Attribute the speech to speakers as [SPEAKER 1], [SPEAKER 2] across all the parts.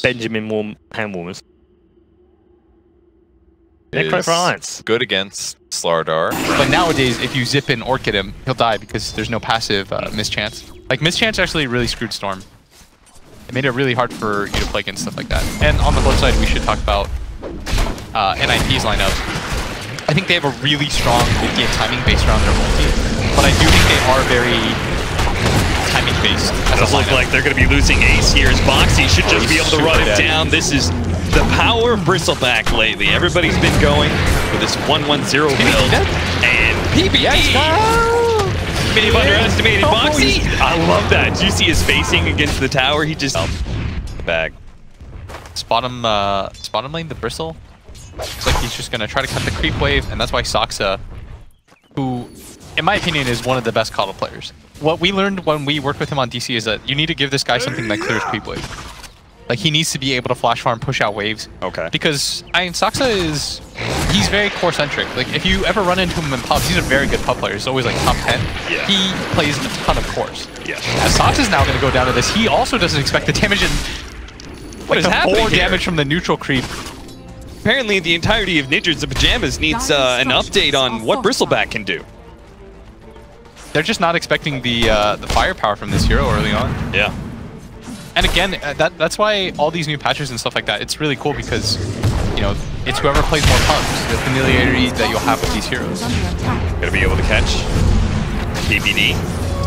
[SPEAKER 1] the Benjamin hand warmers. Necro for Alliance.
[SPEAKER 2] Good against Slardar.
[SPEAKER 3] But nowadays, if you zip in Orchid him, he'll die because there's no passive mischance. Like, mischance actually really screwed Storm. It made it really hard for you to play against stuff like that. And on the flip side, we should talk about NiP's lineup. I think they have a really strong mid-game timing based around their multi, but I do think they are very timing based.
[SPEAKER 1] It does look like they're going to be losing Ace here as Boxy should just be able to run him down. This is the power of Bristleback lately. Everybody's been going for this 1-1-0 build. And PBS may have underestimated Boxy. I love that. Did you see his facing against the tower? He just back.
[SPEAKER 3] Bottom lane, the Bristle. Looks like he's just going to try to cut the creep wave, and that's why Saksa, who, in my opinion, is one of the best Coddle players. What we learned when we worked with him on DC is that you need to give this guy something that clears creep wave. Like, he needs to be able to flash farm, push out waves.
[SPEAKER 1] Okay.
[SPEAKER 3] Because, I mean, Saksa he's very core-centric. Like, if you ever run into him in pubs, he's a very good pub player. He's always, like, top 10.
[SPEAKER 1] Yeah.
[SPEAKER 3] He plays a ton of cores.
[SPEAKER 1] Yes.
[SPEAKER 3] As Saksa's now going to go down to this, he also doesn't expect the damage in...
[SPEAKER 1] What is happening
[SPEAKER 3] 4
[SPEAKER 1] here?
[SPEAKER 3] damage from the neutral creep.
[SPEAKER 1] Apparently, the entirety of Ninjas and Pyjamas needs an update on what Bristleback can do.
[SPEAKER 3] They're just not expecting the firepower from this hero early on.
[SPEAKER 1] Yeah.
[SPEAKER 3] And again, that's why all these new patches and stuff like that, it's really cool because, you know, it's whoever plays more pubs, the familiarity that you'll have with these heroes.
[SPEAKER 1] Gonna be able to catch KPD.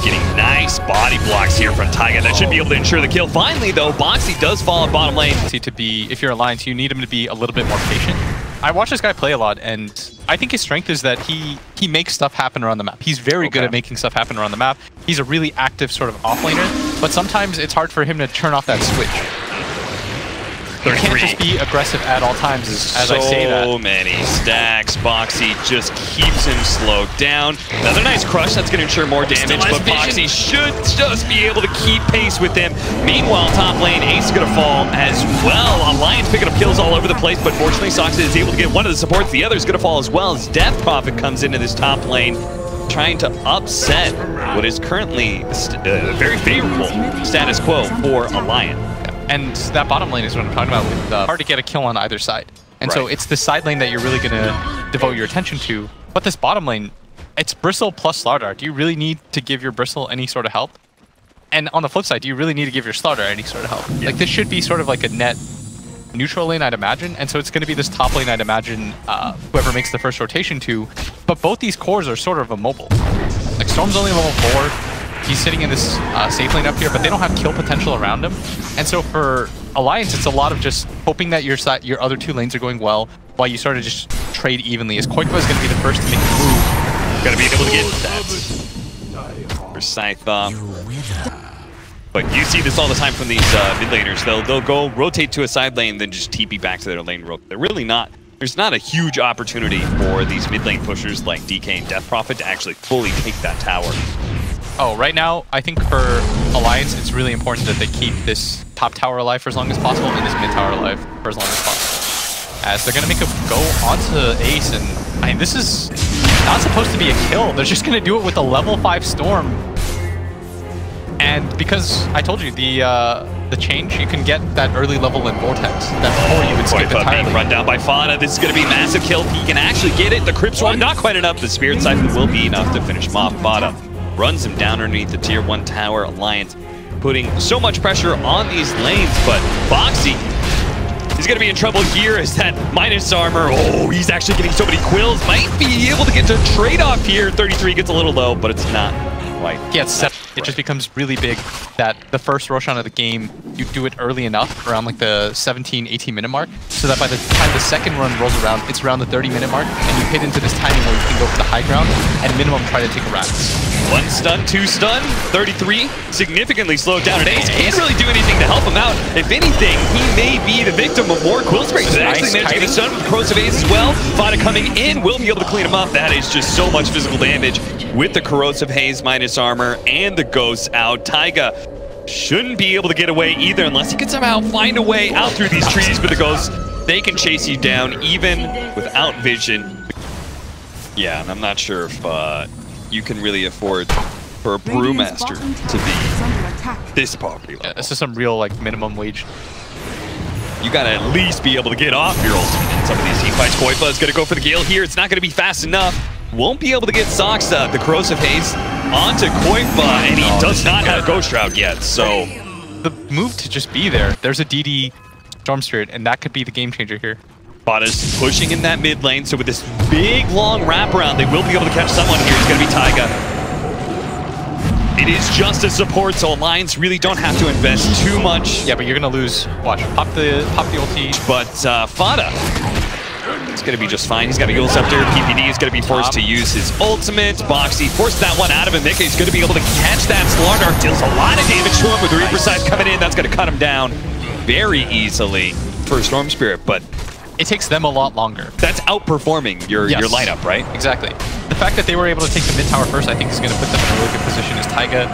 [SPEAKER 1] Getting nice body blocks here from Taiga. That should be able to ensure the kill. Finally, though, Boxy does fall in bottom lane.
[SPEAKER 3] To be, if you're Alliance, you need him to be a little bit more patient. I watch this guy play a lot, and I think his strength is that he makes stuff happen around the map. He's very good at making stuff happen around the map. He's a really active sort of offlaner, but sometimes it's hard for him to turn off that switch. You can't just be aggressive at all times, as I say that.
[SPEAKER 1] So many stacks. Boxy just keeps him slowed down. Another nice crush. That's going to ensure more damage, but Boxy should just be able to keep pace with him. Meanwhile, top lane, Ace is going to fall as well. Alliance picking up kills all over the place, but fortunately, Saksa is able to get one of the supports. The other is going to fall as well as Death Prophet comes into this top lane, trying to upset what is currently a very favorable status quo for Alliance.
[SPEAKER 3] And that bottom lane is what I'm talking about, with hard to get a kill on either side. And so it's the side lane that you're really going to devote your attention to. But this bottom lane, it's Bristle plus Slardar. Do you really need to give your Bristle any sort of help? And on the flip side, do you really need to give your Slardar any sort of help? Yeah. Like, this should be sort of like a net neutral lane, I'd imagine. And so it's going to be this top lane, I'd imagine, whoever makes the first rotation to. But both these cores are sort of immobile. Like, Storm's only level 4. He's sitting in this safe lane up here, but they don't have kill potential around him. And so for Alliance, it's a lot of just hoping that your other 2 lanes are going well while you sort of just trade evenly. As Koikva is going to be the first to make a move.
[SPEAKER 1] Got to be able to get that for Scythe. But you see this all the time from these mid laners. They'll go rotate to a side lane, then just TP back to their lane real quick. They're really not. There's not a huge opportunity for these mid lane pushers like DK and Death Prophet to actually fully take that tower.
[SPEAKER 3] Oh, right now, I think for Alliance, it's really important that they keep this top tower alive for as long as possible and this mid tower alive for as long as possible. As they're going to make a go onto Ace, and I mean, this is not supposed to be a kill. They're just going to do it with a level 5 Storm. And because I told you, the change, you can get that early level in Vortex that before you would skip entirely.
[SPEAKER 1] Being run down by Fauna. This is going to be a massive kill. He can actually get it. The Crypt Swarm, not quite enough. The Spirit Siphon will be enough to finish him off bottom. Runs him down underneath the tier 1 tower. Alliance putting so much pressure on these lanes, but Boxy is going to be in trouble here as that minus armor. Oh, he's actually getting so many quills. Might be able to get to trade-off here. 33 gets a little low, but it's not quite.
[SPEAKER 3] Yeah, it just becomes really big that the first Roshan of the game, you do it early enough, around like the 17, 18 minute mark, so that by the time the second run rolls around, it's around the 30-minute mark, and you hit into this timing where you can go for the high ground, and minimum try to take a rat.
[SPEAKER 1] 1 stun, 2 stun, 33, significantly slowed down. And Ace can't really do anything to help him out. If anything, he may be the victim of more quill sprays. They actually managed to get a stun with Corrosive Ace as well. Fada coming in, will be able to clean him up. That is just so much physical damage with the Corrosive Haze minus armor and the Ghosts out. Taiga shouldn't be able to get away either unless he can somehow find a way out through these trees. But the Ghosts, they can chase you down even without vision. Yeah, and I'm not sure if you can really afford for a Brewmaster to be this popular.
[SPEAKER 3] Yeah, this is some real like minimum wage
[SPEAKER 1] you gotta at least be able to get off your ultimate in some of these team fights. Koifa is gonna go for the Gale here. It's not gonna be fast enough. Won't be able to get Soxa, the Corrosive Haze, onto Koifa, and he does not have Ghost Shroud yet, so...
[SPEAKER 3] The move to just be there, there's a DD Storm Spirit, and that could be the game changer here.
[SPEAKER 1] Fada's pushing in that mid lane, so with this big, long wraparound, they will be able to catch someone here. It's gonna be Taiga. It is just a support, so Alliance really don't have to invest too much.
[SPEAKER 3] Yeah, but you're gonna lose. Watch, pop the ulti.
[SPEAKER 1] But Fada, it's gonna be just fine. He's got a Yule Scepter. PPD is gonna be forced to use his ultimate. Boxy forced that one out of him. Mickey is gonna be able to catch that. Slardar deals a lot of damage to him with the Reaper Scythe coming in. That's gonna cut him down very easily for Storm Spirit, but
[SPEAKER 3] it takes them a lot longer.
[SPEAKER 1] That's outperforming your lineup, right?
[SPEAKER 3] Exactly. The fact that they were able to take the mid tower first, I think, is going to put them in a really good position. Is Taiga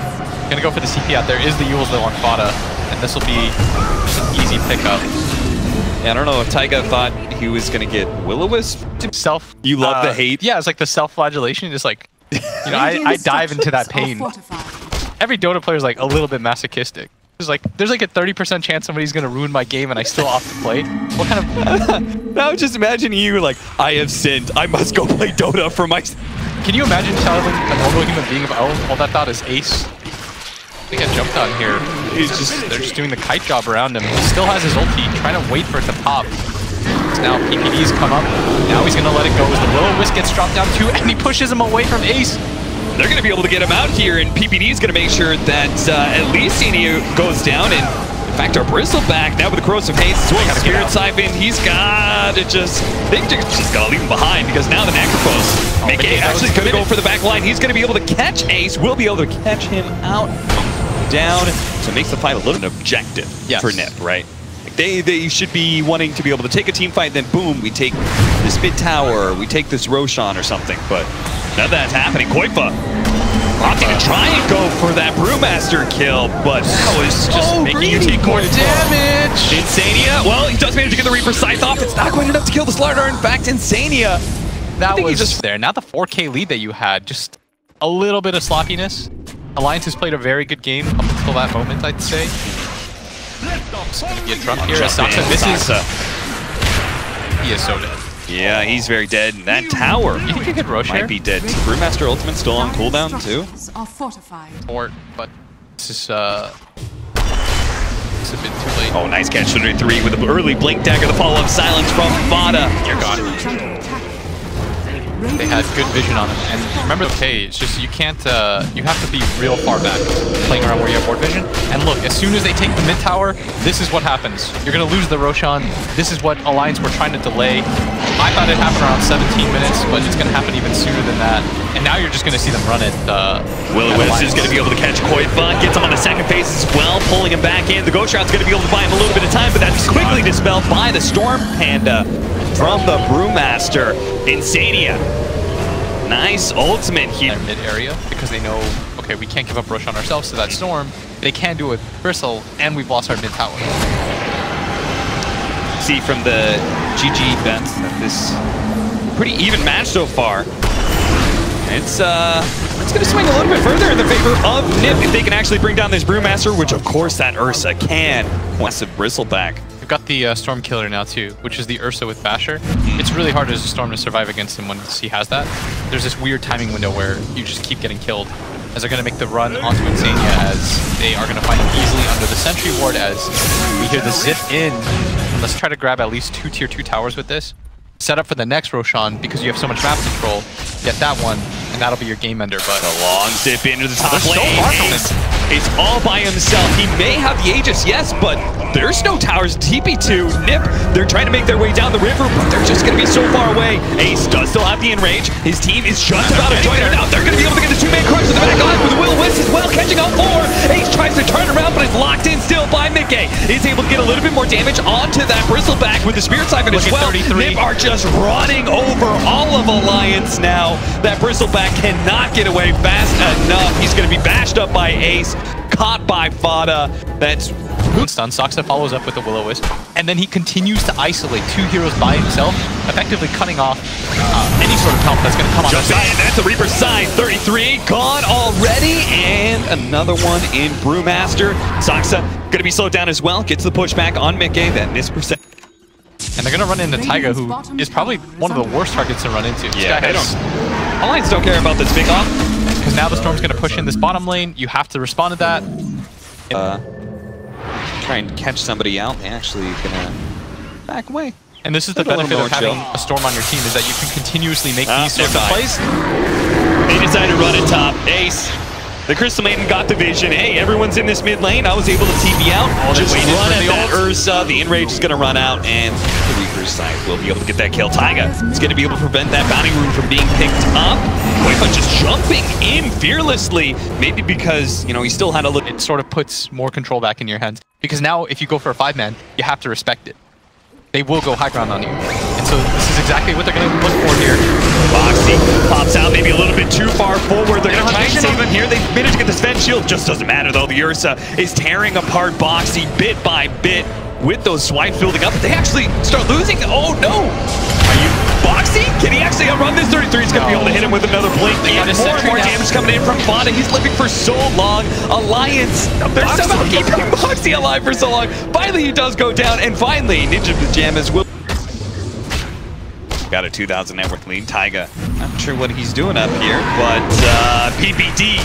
[SPEAKER 3] going to go for the CP out there? Is the Yules though on Fada, and this will be just an easy pickup.
[SPEAKER 1] Yeah, I don't know if Taiga thought he was going to get Will-O-Wisp. You love the hate.
[SPEAKER 3] Yeah, it's like the self-flagellation. Just like, you know, I dive into that pain. Every Dota player is like a little bit masochistic. There's like a 30% chance somebody's gonna ruin my game and I still opt to play. What kind of...
[SPEAKER 1] Now just imagine you like, I have sinned. I must go play Dota for my...
[SPEAKER 3] Can you imagine telling a normal human being about all that thought is Ace? They get jumped on here. They're just doing the kite job around him. He still has his ulti, trying to wait for it to pop. So now PPD's come up. Now he's gonna let it go as the Will-O-Wisp gets dropped down too, and he pushes him away from Ace.
[SPEAKER 1] They're going to be able to get him out here, and PPD is going to make sure that at least Senia goes down. And in fact, our Bristleback now with the Corrosive Haze as well. Spirit Siphon, he's got to just got to leave him behind because now the Necrophos. Mickey actually going to go for the back line. He's going to be able to catch Ace. We'll be able to catch him out, down. So it makes the fight a little bit objective for NiP, right? They should be wanting to be able to take a team fight, then boom, we take this mid tower, we take this Roshan or something, but none of that's happening. Koifa opting to try and go for that Brewmaster kill, but that was just making you take more damage. Insania, well, he does manage to get the Reaper Scythe off. It's not quite enough to kill the Slardar. In fact, Insania,
[SPEAKER 3] that was just there. Now the 4K lead that you had, just a little bit of sloppiness. Alliance has played a very good game up until that moment, I'd say. Just gonna get drunk here as Soxa misses. He is so dead.
[SPEAKER 1] Yeah, he's very dead. And that tower
[SPEAKER 3] you think you could Rosh
[SPEAKER 1] might be dead. Brewmaster ultimate still on cooldown too.
[SPEAKER 3] But this is a bit too late.
[SPEAKER 1] Oh, nice catch 3 with the early blink dagger. The follow-up silence from Fada.
[SPEAKER 3] You're gone. They had good vision on him, and remember, okay, it's just you can't, you have to be real far back playing around where you have ward vision. And look, as soon as they take the mid tower, this is what happens. You're gonna lose the Roshan. This is what Alliance were trying to delay. I thought it happened around 17 minutes, but it's gonna happen even sooner than that. And now you're just gonna see them run it.
[SPEAKER 1] Will-O-Wisp is gonna be able to catch Koifa, gets him on the second phase as well, pulling him back in. The Ghost Shroud's gonna be able to buy him a little bit of time, but that's quickly dispelled by the Storm Panda from the Brewmaster. Insania. Nice ultimate here.
[SPEAKER 3] Mid-area, because they know, okay, we can't give up Roshan ourselves to that Storm. They can do it with Bristle, and we've lost our mid-tower.
[SPEAKER 1] See from the GG bets that this pretty even match so far. It's going to swing a little bit further in the favor of NiP if they can actually bring down this Brewmaster, which of course that Ursa can. Wants to Bristleback.
[SPEAKER 3] We've got the Storm Killer now too, which is the Ursa with Basher. It's really hard as a Storm to survive against him once he has that. There's this weird timing window where you just keep getting killed, as they're going to make the run onto Insania, as they are going to find him easily under the Sentry Ward, as we hear the zip in. Let's try to grab at least 2 tier 2 towers with this. Set up for the next Roshan, because you have so much map control. Get that one, and that'll be your game ender. But
[SPEAKER 1] a long zip into the top lane. It's all by himself. He may have the Aegis, yes, but there's no towers. TP2, NiP, they're trying to make their way down the river, but they're just going to be so far away. Ace does still have the enrage. His team is just about to join him now. They're going to be able to get the 2-man crush to the back line with Will-O-Wisp as well, catching out 4. Ace tries to turn around, but it's locked in still by Mickey. He's able to get a little bit more damage onto that Bristleback with the Spirit Siphon as well. NiP are just running over all of Alliance now. That Bristleback cannot get away fast enough. He's going to be bashed up by Ace, caught by Fada. That's
[SPEAKER 3] stun. Soxa follows up with the Will-O-Wisp, and then he continues to isolate 2 heroes by himself, effectively cutting off any sort of help that's going to come on his side.
[SPEAKER 1] That's the Reaper's side. 33 gone already, and another one in Brewmaster. Soxa Gonna be slowed down as well. Gets the pushback on Mickey. That miss percent.
[SPEAKER 3] And they're gonna run into Taiga, who is probably one of the worst targets to run into.
[SPEAKER 1] Yeah, Alliance don't care about this big off.
[SPEAKER 3] Because now the Storm's gonna push in this bottom lane. You have to respond to that.
[SPEAKER 1] Try and catch somebody out. They actually gonna back away.
[SPEAKER 3] And this is the benefit of having a Storm on your team, is that you can continuously make these sorts of plays.
[SPEAKER 1] They decided to run it top. Ace. The Crystal Maiden got the vision. Hey, everyone's in this mid lane. I was able to TP out. Just run at that Ursa. The Enrage is going to run out, and the weaker side will be able to get that kill. Taiga is going to be able to prevent that bounty rune from being picked up. Koifa just jumping in fearlessly. Maybe because, you know, he still had a little...
[SPEAKER 3] It sort of puts more control back in your hands. Because now, if you go for a 5-man, you have to respect it. They will go high ground on you. And so this is exactly what they're going to look for here.
[SPEAKER 1] Boxy pops out maybe a little bit too far forward. They're going to try and save him here. They managed to get the Sven shield. Just doesn't matter though. The Ursa is tearing apart Boxy bit by bit with those swipes building up. But they actually start losing. Oh no! Are you Boxy? Can he actually outrun this? 33 is going to be able to hit him with another blink. And more and more damage coming in from Fada. He's living for so long. Alliance, they're somehow keeping Boxy alive for so long. Finally he does go down, and finally Ninja Pyjamas will... Got a 2,000 net worth lead. Taiga, not sure what he's doing up here, but PPD,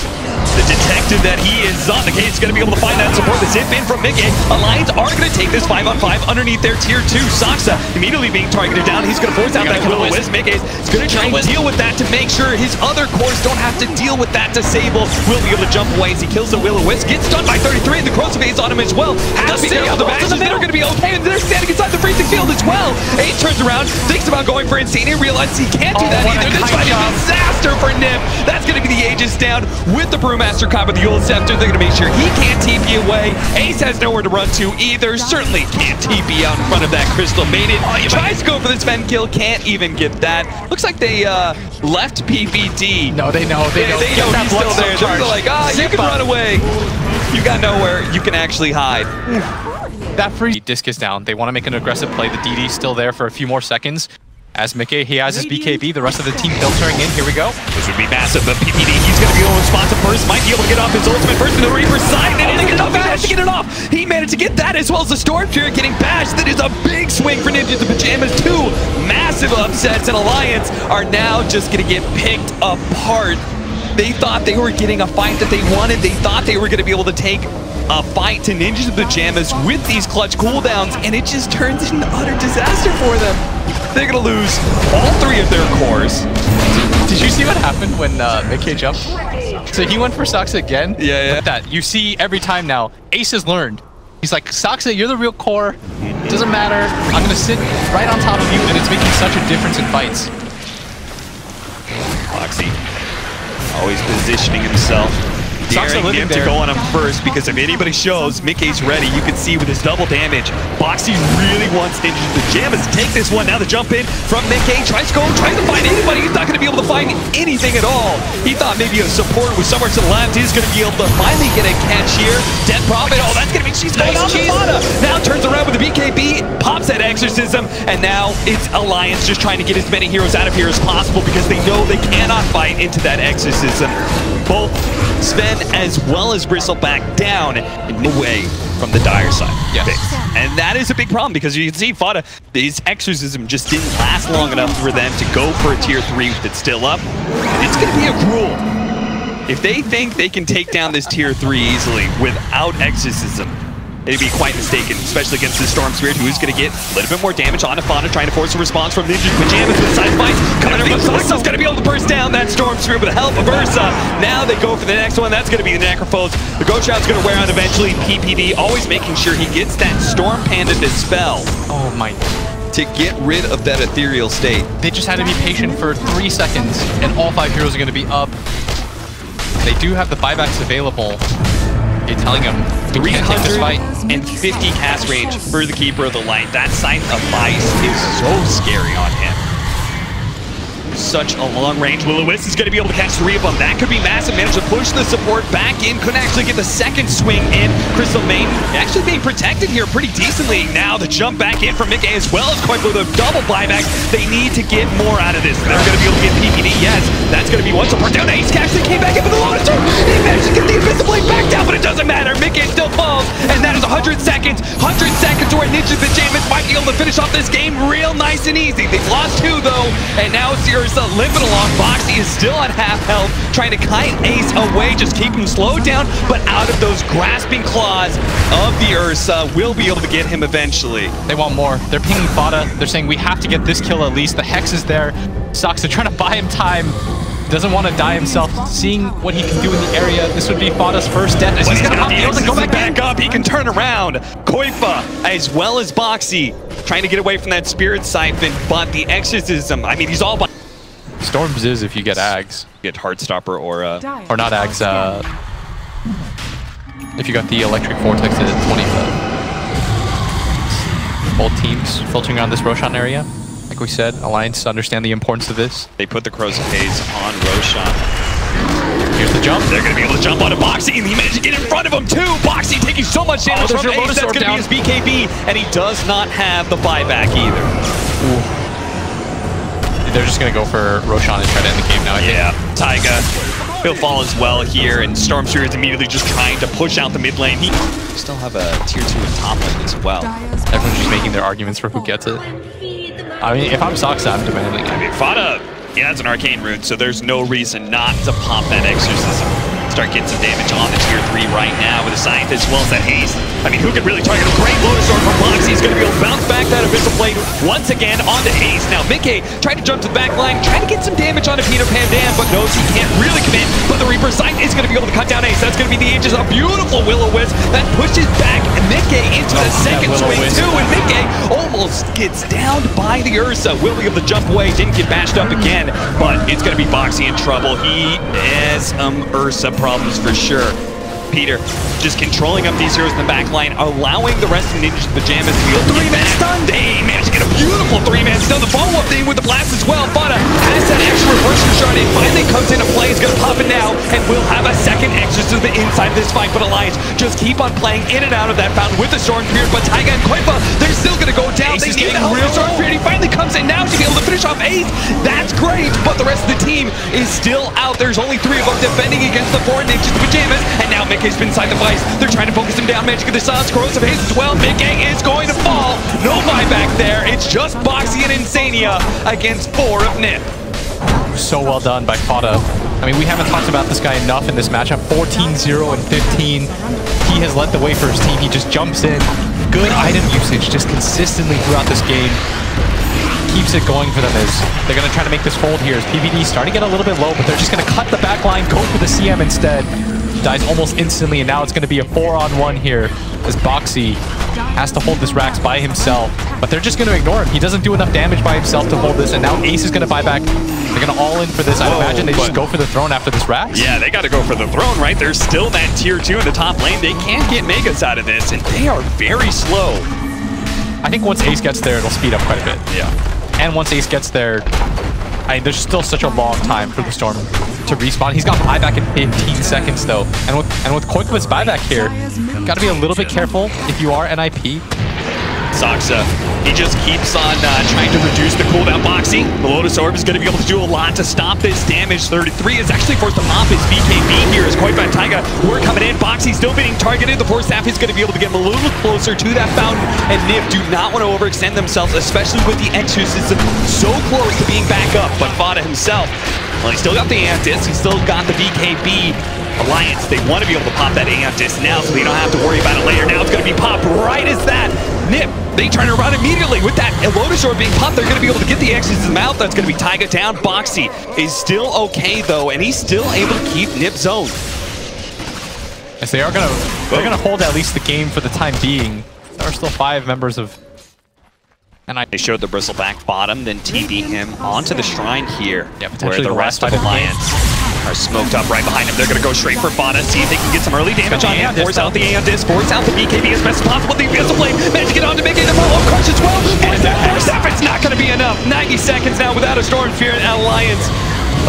[SPEAKER 1] the detective that he is on the case, is going to be able to find that support. The zip in from Mickey. Alliance are going to take this 5-on-5 underneath their tier 2. Saksa immediately being targeted down. He's going to force out that Will-O-Wisp. Mickey is going to try and deal with that to make sure his other cores don't have to deal with that. Disable will be able to jump away as he kills the Will-O-Wisp. Gets stunned by 33, and the Corrosive Haze on him as well. Has to be out the matches. They're going to be okay, and they're standing inside the freezing field as well. Ace turns around, thinks about going for Insane, and realizes he can't do that either. This might be a disaster for NiP. That's going to be the Aegis down with the Brewmaster comp with the Old Scepter. They're going to make sure he can't TP away. Ace has nowhere to run to either. Certainly can't TP out in front of that Crystal Maiden. Tries to go for the Sven kill, can't even get that. Looks like they left PPD.
[SPEAKER 3] No, they know. They know
[SPEAKER 1] he's still there. They're like, you can run away. You got nowhere you can actually hide.
[SPEAKER 3] That free disc is down. They want to make an aggressive play. The DD's still there for a few more seconds. As Mickey, he has his BKB, the rest of the team filtering in. Here we go.
[SPEAKER 1] This would be massive, but PPD, he's going to be able to respond to first. Might be able to get off his ultimate first in the Reaper's side. And he managed to get it off. He managed to get that as well as the Storm Fury getting bashed. That is a big swing for Ninja Pyjamas. 2 massive upsets, and Alliance are now just going to get picked apart. They thought they were getting a fight that they wanted. They thought they were going to be able to take a fight to Ninja Pyjamas with these clutch cooldowns, and it just turns into utter disaster for them. They're going to lose all 3 of their cores.
[SPEAKER 3] Did you see what happened when Mickey jumped? So he went for Saksa again.
[SPEAKER 1] Yeah.
[SPEAKER 3] With that, you see every time now, Ace has learned. He's like, Saksa, you're the real core. Doesn't matter. I'm going to sit right on top of you, and it's making such a difference in fights.
[SPEAKER 1] Foxy, always positioning himself. Daring him to go on him first, because if anybody shows Mickey's ready, you can see with his double damage, Boxy really wants Ninja Pyjamas to take this one. Now the jump in from Mickey, tries to find anybody. He's not going to be able to find anything at all. He thought maybe a support was somewhere to the left. He's going to be able to finally get a catch here. Dead Prophet, oh, that's going to be, she's going on the Fada. Now turns around with the BKB, pops that Exorcism, and now it's Alliance just trying to get as many heroes out of here as possible, because they know they cannot fight into that Exorcism. Both Sven as well as Bristle back down and away from the dire side.
[SPEAKER 3] Yes.
[SPEAKER 1] And that is a big problem, because you can see Fada, his Exorcism just didn't last long enough for them to go for a tier 3 with it still up. And it's going to be a gruel. If they think they can take down this tier 3 easily without Exorcism, it'd be quite mistaken, especially against the Storm Spirit, who is going to get a little bit more damage on Fada, trying to force a response from Ninja Pyjamas with side fights. Coming in, Saksa's going to be able to burst down that Storm Spirit with the help of Ursa. Now they go for the next one. That's going to be the Necrophos. The Ghost Shroud's going to wear out eventually. PPD always making sure he gets that Storm Panda dispel.
[SPEAKER 3] Oh my.
[SPEAKER 1] To get rid of that ethereal state.
[SPEAKER 3] They just had to be patient for 3 seconds, and all 5 heroes are going to be up. They do have the buybacks available. You're telling him
[SPEAKER 1] 350 cast range for the Keeper of the Light. That Sign of Ice is so scary on him. such a long range. Will-O-Wisp is going to be able to catch 3 of them. That could be massive. Managed to push the support back in. Couldn't actually get the second swing in. Crystal Main actually being protected here pretty decently. Now the jump back in from Mickey as well as quite with a double buyback. They need to get more out of this. They're going to be able to get PPD. Yes, that's going to be one support down. Ace actually came back in for the Lotus Orb. He managed to get the Invisible Blade back down, but it doesn't matter. Mickey still falls, and that is 100 seconds. 100 seconds where Ninja Pyjamas might be able to finish off this game real nice and easy. They've lost 2 though, and now Ursa limping along. Boxy is still on half health, trying to kite Ace away, just keep him slowed down, but out of those grasping claws of the Ursa, will be able to get him eventually.
[SPEAKER 3] They want more. They're pinging Fada. They're saying we have to get this kill at least. The Hex is there. Sox are trying to buy him time. Doesn't want to die himself. Seeing what he can do in the area. This would be Fada's first death. As he's going to pop heals and go back
[SPEAKER 1] up. He can turn around. Koifa, as well as Boxy, trying to get away from that Spirit Siphon, but the Exorcism, I mean, he's all by...
[SPEAKER 3] Storms is if you get Ags.
[SPEAKER 1] Get Heartstopper or
[SPEAKER 3] not Ags, if you got the Electric Vortex at 25. Both teams filtering around this Roshan area. Like we said, Alliance understand the importance of this.
[SPEAKER 1] They put the Crows of Haze on Roshan.
[SPEAKER 3] Here's the jump.
[SPEAKER 1] They're going to be able to jump onto Boxy, and he managed to get in front of him too. Boxy taking so much damage from Ace. That's going to be his BKB, and he does not have the buyback either.
[SPEAKER 3] Ooh. They're just going to go for Roshan and try to end the game now, I think.
[SPEAKER 1] Yeah, Taiga, he'll fall as well here, and Stormsphere is immediately just trying to push out the mid lane. He still have a tier 2 in top lane as well.
[SPEAKER 3] Everyone's just making their arguments for who gets it. I mean, if I'm Soxa, I'm demanding it.
[SPEAKER 1] I mean, Fada, yeah, it's an arcane rune, so there's no reason not to pop that Exorcism. Start getting some damage on the tier 3 right now with the Scientist as well as that Haste. I mean, who could really target a great Lotus Orb from Boxy? He's going to be able to bounce back that Abyssal Blade once again onto Ace. Now, Mickey trying to jump to the back line, trying to get some damage onto Peter Pandan, but knows he can't really commit. But the Reaper Sight is going to be able to cut down Ace. That's going to be the Aegis. A beautiful Will-O-Wisp that pushes back Mickey into the second swing too, and Mickey almost gets downed by the Ursa. Will be able to jump away, didn't get bashed up again, but it's going to be Boxy in trouble. He has Ursa problems for sure. Peter just controlling up these heroes in the back line, allowing the rest of the Ninja Pyjamas to be able to 3-man stun. They managed to get a beautiful 3-man stun. The follow-up thing with the blast as well. Fada has that extra reverse shot. It finally comes into play. He's going to pop it now, and we'll have a second Exorcism inside this fight. But Alliance just keep on playing in and out of that fountain with the Storm Spirit. But Taiga and Koifa, they're still going to go down. They need the help of the Storm Spirit. He finally comes in now to be able to finish off Ace. That's great, but the rest of the team is still out. There's only 3 of them defending against the 4 Ninja Pyjamas, and now Mickey's been inside the vice. They're trying to focus him down. Magic of the Silence, Crows of Haze as well. Mickey is going to fall. No buyback there. It's just Boxy and Insania against 4 of NiP.
[SPEAKER 3] So well done by Fada. I mean, we haven't talked about this guy enough in this matchup. 14-0 and 15. He has led the way for his team. He just jumps in. Good item usage just consistently throughout this game. Keeps it going for them as they're going to try to make this hold here. As PVD starting to get a little bit low, but they're just going to cut the back line, go for the CM instead. Dies almost instantly, and now it's going to be a 4-on-1 here as Boxy has to hold this Rax by himself. But they're just going to ignore him. He doesn't do enough damage by himself to hold this, and now Ace is going to buy back. They're going to all in for this. I'd imagine they just go for the throne after this Rax.
[SPEAKER 1] Yeah, they got to go for the throne, right? There's still that tier 2 in the top lane. They can't get Megas out of this, and they are very slow.
[SPEAKER 3] I think once Ace gets there, it'll speed up quite a bit.
[SPEAKER 1] Yeah.
[SPEAKER 3] And once Ace gets there, I mean, there's still such a long time for the Storm to respawn. He's got buyback in 15 seconds though, and with Koikova's buyback here, got to be a little bit careful if you are NiP.
[SPEAKER 1] Soxa, he just keeps on trying to reduce the cooldown. Boxy, the Lotus Orb is going to be able to do a lot to stop this damage. 33 is actually forced to pop his BKB here as Koifa and Taiga were coming in. Boxy still being targeted. The Force Staff is going to be able to get him a little closer to that fountain, and NiP do not want to overextend themselves, especially with the Exorcism so close to being back up. But Fada himself, well, he's still got the Aeon-Disc, he's still got the BKB. Alliance, they want to be able to pop that Aeon-Disc now so they don't have to worry about it later. Now it's going to be popped right as that. NiP, they turn around immediately with that Lotus Orb being popped. They're going to be able to get the Exorcism out. That's going to be Taiga down. Boxy is still okay though, and he's still able to keep NiP zoned.
[SPEAKER 3] Yes, they're gonna hold at least the game for the time being. There are still 5 members of
[SPEAKER 1] They showed the Bristleback bottom, then TP him onto the shrine here,
[SPEAKER 3] yeah,
[SPEAKER 1] where the rest of Alliance are smoked up right behind him. They're going to go straight for Fada, see if they can get some early damage on him. Force out the Aeon Disc, force out the BKB as best as possible. The Abyssal Flame managed to get on to making the follow-up crush as well. And that force effort's not going to be enough. 90 seconds now without a Storm Spirit Alliance.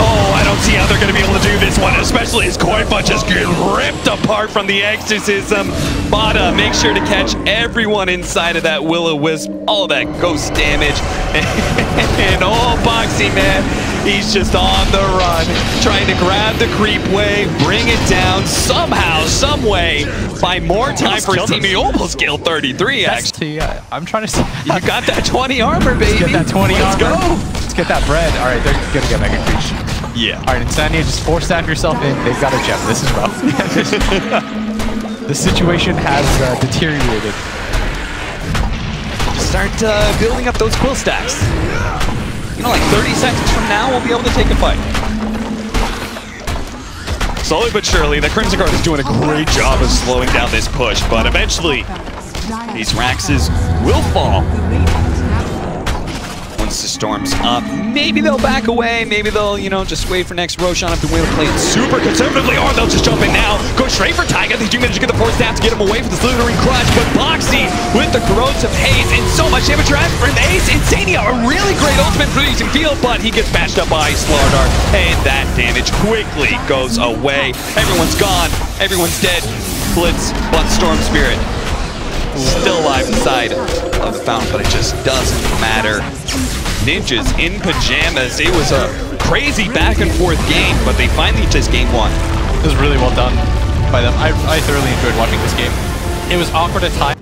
[SPEAKER 1] Oh, I don't see how they're going to be able to do this one, especially as Koi Punch just get ripped apart from the exorcism. Bada makes sure to catch everyone inside of that Will-O-Wisp, all that ghost damage. And oh, Boxy, man, he's just on the run, trying to grab the creep wave, bring it down somehow, some way, buy more time for his team. He almost killed 33, actually.
[SPEAKER 3] I'm trying to see.
[SPEAKER 1] You got that 20 armor, baby.
[SPEAKER 3] Let's get that 20
[SPEAKER 1] Let's
[SPEAKER 3] armor.
[SPEAKER 1] go.
[SPEAKER 3] Let's get that bread. All right, they're going to get Mega Creep.
[SPEAKER 1] Yeah.
[SPEAKER 3] All right, Insania, just force staff yourself in. They've got a gem. This is rough. The situation has deteriorated.
[SPEAKER 1] Start building up those quill stacks. You know, like 30 seconds from now, we'll be able to take a fight. Slowly but surely, the Crimson Guard is doing a great job of slowing down this push, but eventually, these Raxes will fall. Once the storm's up, maybe they'll back away, maybe they'll, you know, just wait for next Roshan if the wheel play it super conservatively, or they'll just jump in now, go straight for Taiga. They do manage to get the force staff to get him away from the slithering crush, but Boxy with the corrosive haze and so much damage from the ace. Insania, a really great ultimate producing field, but he gets bashed up by Slardar, and that damage quickly goes away. Everyone's gone, everyone's dead. Blitz, but Storm Spirit still alive inside of the fountain, but it just doesn't matter. Ninjas in pajamas. It was a crazy back and forth game, but they finally just game one.
[SPEAKER 3] It was really well done by them. I thoroughly enjoyed watching this game. It was awkward at times.